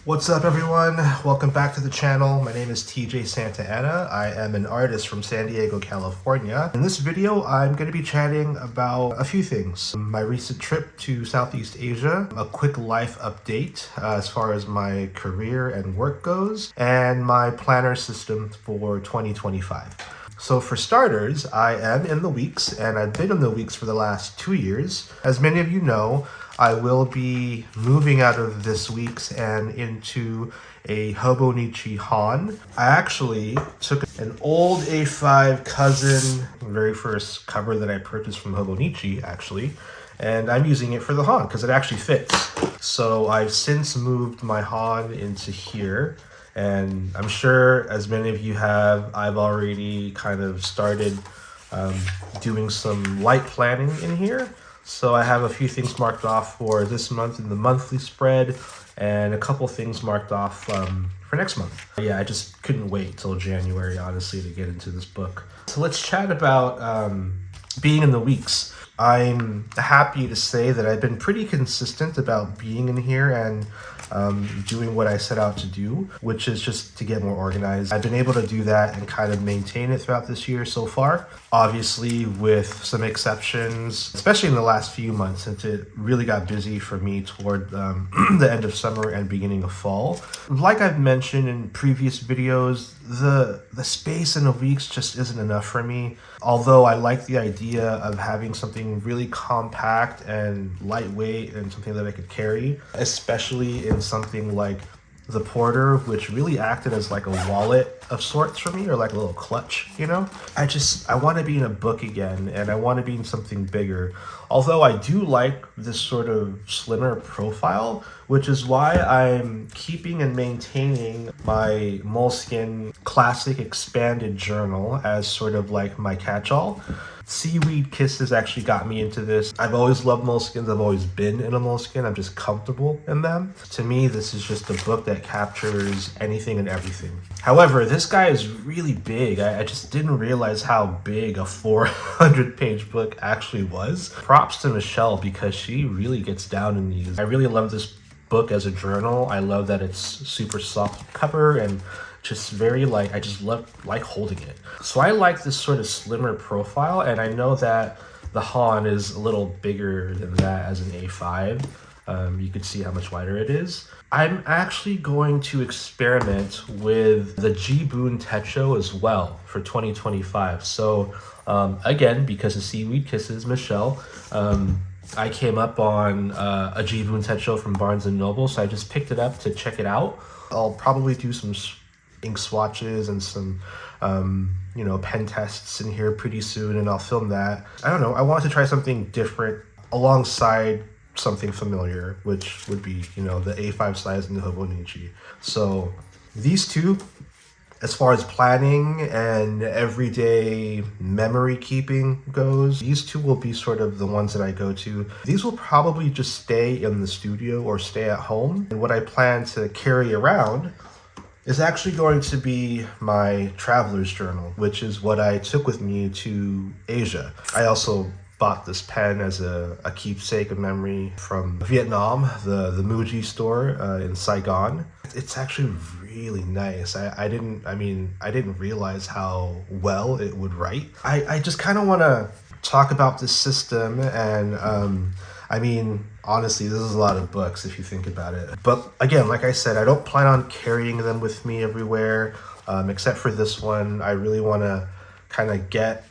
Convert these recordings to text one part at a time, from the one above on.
What's up, everyone? Welcome back to the channel. My name is TJ Santa Ana. I am an artist from San Diego, California. In this video, I'm going to be chatting about a few things. My recent trip to Southeast Asia, a quick life update as far as my career and work goes, and my planner system for 2025. So for starters, I am in the weeks, and I've been in the weeks for the last 2 years. As many of you know, I will be moving out of this week's and into a Hobonichi Han. I actually took an old A5 cousin, very first cover that I purchased from Hobonichi actually, and I'm using it for the Han because it actually fits. So I've since moved my Han into here. And I'm sure as many of you have, I've already kind of started doing some light planning in here. So I have a few things marked off for this month in the monthly spread and a couple things marked off for next month. Yeah, I just couldn't wait till January, honestly, to get into this book. So let's chat about being in the weeks. I'm happy to say that I've been pretty consistent about being in here and doing what I set out to do, which is just to get more organized. I've been able to do that and kind of maintain it throughout this year so far. Obviously, with some exceptions, especially in the last few months, since it really got busy for me toward the end of summer and beginning of fall. Like I've mentioned in previous videos, the space in the weeks just isn't enough for me. Although I like the idea of having something really compact and lightweight and something that I could carry, especially in something like the Porter, which really acted as like a wallet of sorts for me, or like a little clutch, you know? I want to be in a book again, and I want to be in something bigger. Although I do like this sort of slimmer profile, which is why I'm keeping and maintaining my Moleskine Classic Expanded Journal as sort of like my catch-all. Seaweed Kisses actually got me into this. I've always loved Moleskines. I've always been in a Moleskine. I'm just comfortable in them. To me, this is just a book that captures anything and everything. However, this guy is really big. I just didn't realize how big a 400-page book actually was. Props to Michelle because she really gets down in these. I really love this book as a journal. I love that it's super soft cover and just very I just like holding it. So I like this sort of slimmer profile, and I know that the Han is a little bigger than that as an A5. You can see how much wider it is. I'm actually going to experiment with the G-Boon Techo as well for 2025. So again, because of Seaweed Kisses, Michelle, I came up on a G-Boon Techo from Barnes & Noble, so I just picked it up to check it out. I'll probably do some ink swatches and some pen tests in here pretty soon, and I'll film that. I don't know, I wanted to try something different alongside something familiar, which would be the A5 size and the Hobonichi. So these two, as far as planning and everyday memory keeping goes, these two will be sort of the ones that I go to. These will probably just stay in the studio or stay at home, and what I plan to carry around is actually going to be my traveler's journal, which is what I took with me to Asia. I also bought this pen as a keepsake of memory from Vietnam, the Muji store in Saigon. It's actually really nice. I didn't realize how well it would write. I just kind of want to talk about this system, and honestly, this is a lot of books if you think about it. But again, like I said, I don't plan on carrying them with me everywhere, except for this one. I really want to kind of get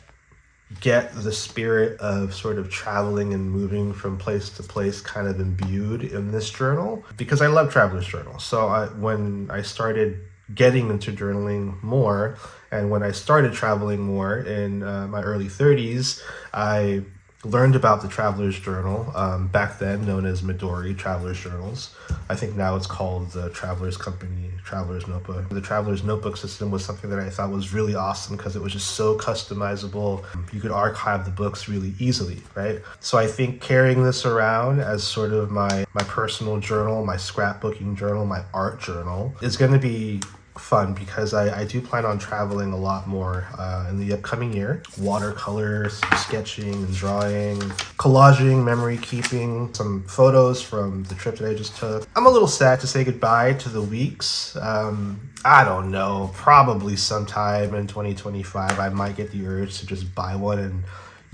the spirit of sort of traveling and moving from place to place kind of imbued in this journal, because I love traveler's journals. So when I started getting into journaling more, and when I started traveling more in my early 30s, I learned about the Traveler's Journal, back then known as Midori Traveler's Journals. I think now it's called the Traveler's Company, Traveler's Notebook. The Traveler's Notebook system was something that I thought was really awesome because it was just so customizable. You could archive the books really easily, right? So I think carrying this around as sort of my personal journal, my scrapbooking journal, my art journal is going to be fun because I do plan on traveling a lot more in the upcoming year. Watercolor, some sketching and drawing, collaging, memory keeping, some photos from the trip that I just took. I'm a little sad to say goodbye to the Weeks. I don't know, probably sometime in 2025 I might get the urge to just buy one and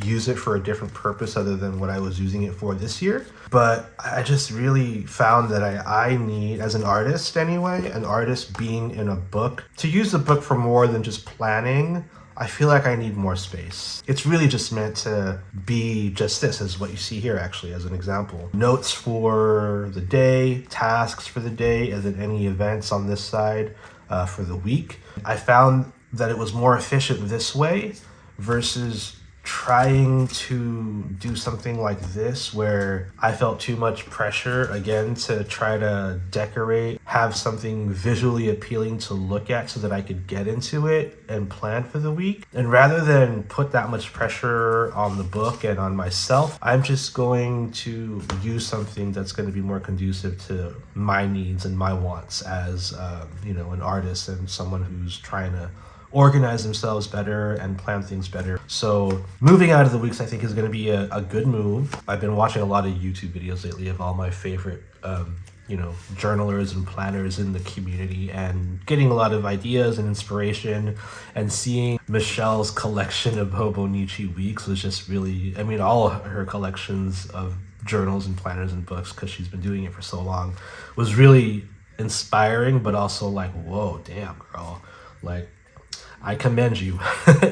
use it for a different purpose other than what I was using it for this year. But I just really found that I need, as an artist anyway, an artist being in a book, to use the book for more than just planning. I feel like I need more space. It's really just meant to be just this, as what you see here actually as an example. Notes for the day, tasks for the day, and then any events on this side for the week. I found that it was more efficient this way versus trying to do something like this where I felt too much pressure again to try to decorate, have something visually appealing to look at so that I could get into it and plan for the week. And rather than put that much pressure on the book and on myself, I'm just going to use something that's going to be more conducive to my needs and my wants as an artist and someone who's trying to organize themselves better and plan things better. So moving out of the Weeks I think is going to be a good move. I've been watching a lot of YouTube videos lately of all my favorite journalers and planners in the community and getting a lot of ideas and inspiration, and seeing Michelle's collection of Hobonichi Weeks was just really, all her collections of journals and planners and books, because she's been doing it for so long, was really inspiring, but also like, whoa, damn girl, like I commend you.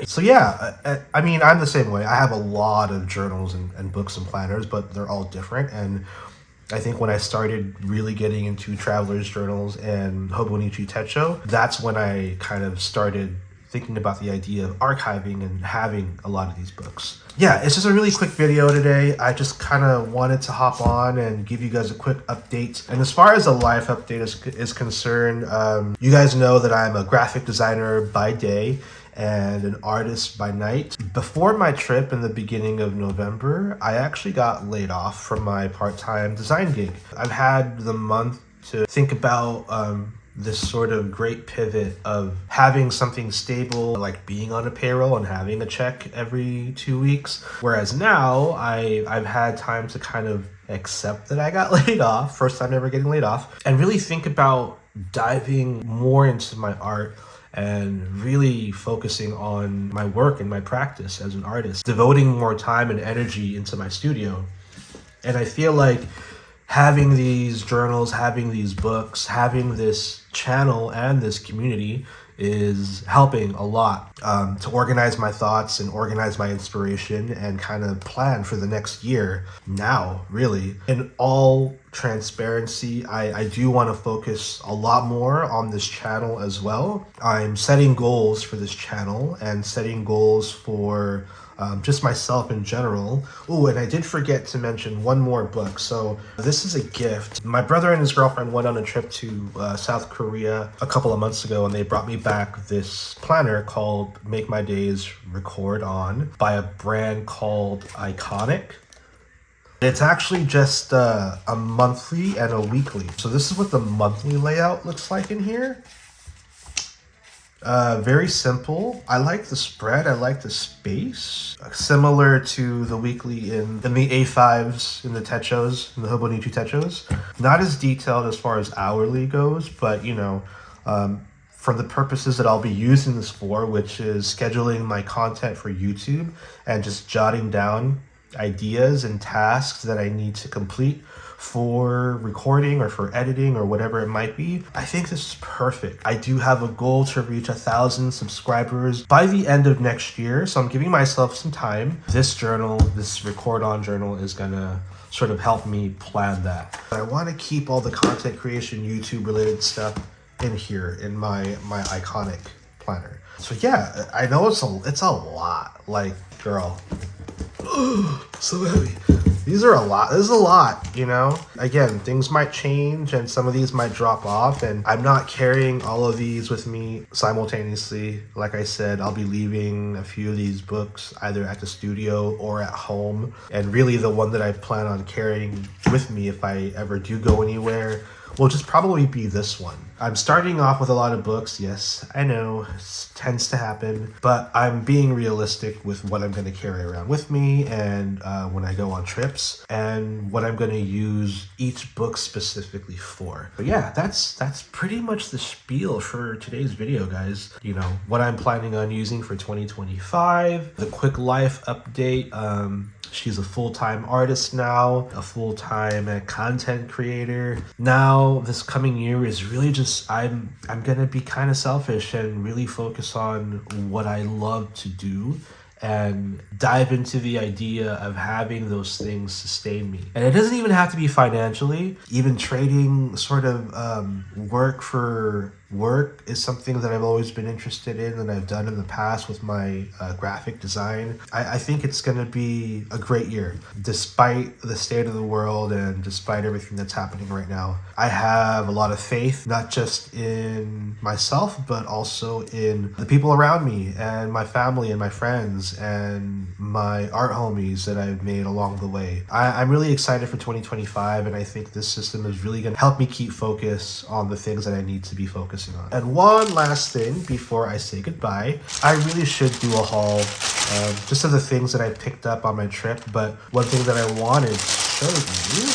So yeah, I'm the same way. I have a lot of journals and books and planners, but they're all different. And I think when I started really getting into traveler's journals and Hobonichi Techo, that's when I kind of started thinking about the idea of archiving and having a lot of these books. Yeah, it's just a really quick video today. I just kind of wanted to hop on and give you guys a quick update. And as far as the life update is concerned, you guys know that I'm a graphic designer by day and an artist by night. Before my trip in the beginning of November, I actually got laid off from my part-time design gig. I've had the month to think about this sort of great pivot of having something stable, like being on a payroll and having a check every 2 weeks. Whereas now I've had time to kind of accept that I got laid off, first time ever getting laid off, and really think about diving more into my art and really focusing on my work and my practice as an artist, devoting more time and energy into my studio. And I feel like having these journals, having these books, having this channel and this community is helping a lot to organize my thoughts and organize my inspiration and kind of plan for the next year now, really. In all transparency, I do want to focus a lot more on this channel as well. I'm setting goals for this channel and setting goals for just myself in general. Oh, and I did forget to mention one more book. So this is a gift. My brother and his girlfriend went on a trip to South Korea a couple of months ago, and they brought me back this planner called Make My Days Record On by a brand called Iconic. It's actually just a monthly and a weekly. So this is what the monthly layout looks like in here. Very simple. I like the spread. I like the space. Similar to the weekly in the A5s, in the Techos, in the Hobonichi Techos. Not as detailed as far as hourly goes, but for the purposes that I'll be using this for, which is scheduling my content for YouTube and just jotting down ideas and tasks that I need to complete for recording or for editing or whatever it might be. I think this is perfect. I do have a goal to reach 1,000 subscribers by the end of next year, so I'm giving myself some time. This journal, this Record On journal, is gonna sort of help me plan that. I want to keep all the content creation, YouTube related stuff in here in my Iconic planner. So yeah, I know it's a lot. Like, girl, so heavy. These are a lot. This is a lot, Again, things might change and some of these might drop off, and I'm not carrying all of these with me simultaneously. Like I said, I'll be leaving a few of these books either at the studio or at home. And really the one that I plan on carrying with me if I ever do go anywhere will just probably be this one. I'm starting off with a lot of books. Yes, I know, it tends to happen, but I'm being realistic with what I'm going to carry around with me and when I go on trips and what I'm going to use each book specifically for. But yeah, that's pretty much the spiel for today's video, guys. You know, what I'm planning on using for 2025, the quick life update. She's a full-time artist now, a full-time content creator. Now, this coming year is really just, I'm gonna be kind of selfish and really focus on what I love to do and dive into the idea of having those things sustain me. And it doesn't even have to be financially. Even trading sort of work for work is something that I've always been interested in and I've done in the past with my graphic design. I think it's going to be a great year despite the state of the world and despite everything that's happening right now. I have a lot of faith, not just in myself, but also in the people around me and my family and my friends and my art homies that I've made along the way. I'm really excited for 2025, and I think this system is really going to help me keep focus on the things that I need to be focusing on. And one last thing before I say goodbye, I really should do a haul just of the things that I picked up on my trip, but one thing that I wanted to show you,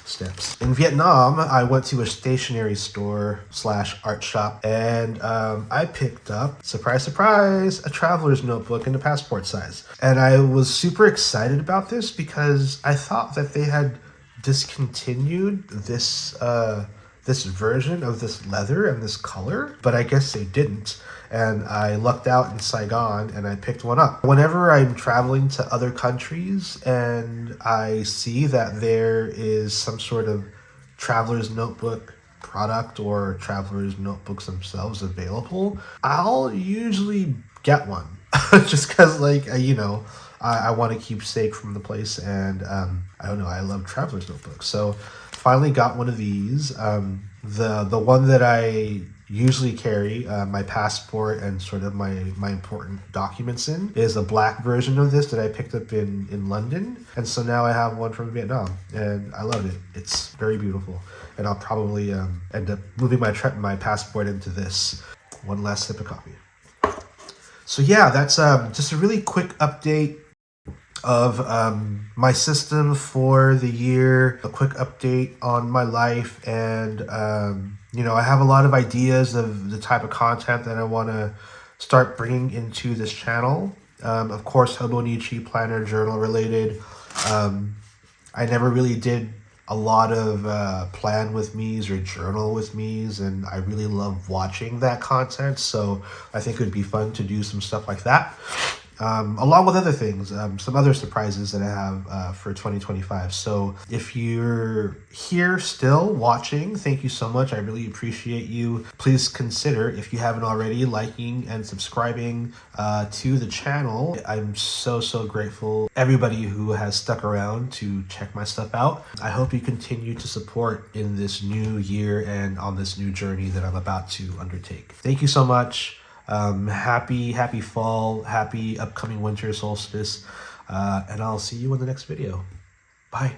steps. In Vietnam, I went to a stationery store / art shop, and I picked up, surprise, surprise, a traveler's notebook in the passport size. And I was super excited about this because I thought that they had discontinued this this version of this leather and this color, but I guess they didn't. And I lucked out in Saigon and I picked one up. Whenever I'm traveling to other countries and I see that there is some sort of traveler's notebook product or traveler's notebooks themselves available, I'll usually get one just because, like, you know, I want to keep safe from the place, and I don't know, I love traveler's notebooks. So finally got one of these. The one that I usually carry my passport and sort of my important documents in is a black version of this that I picked up in London. And so now I have one from Vietnam and I love it. It's very beautiful. And I'll probably end up moving my passport into this. One last sip of coffee. So yeah, that's just a really quick update of my system for the year, a quick update on my life, and you know, I have a lot of ideas of the type of content that I want to start bringing into this channel. Of course, Hobonichi planner journal related. I never really did a lot of plan with me's or journal with me's, and I really love watching that content, so I think it would be fun to do some stuff like that. Along with other things, some other surprises that I have for 2025. So if you're here still watching, thank you so much. I really appreciate you. Please consider, if you haven't already, liking and subscribing to the channel. I'm so grateful. Everybody who has stuck around to check my stuff out. I hope you continue to support in this new year and on this new journey that I'm about to undertake. Thank you so much. Happy fall, happy upcoming winter solstice, and I'll see you in the next video. Bye.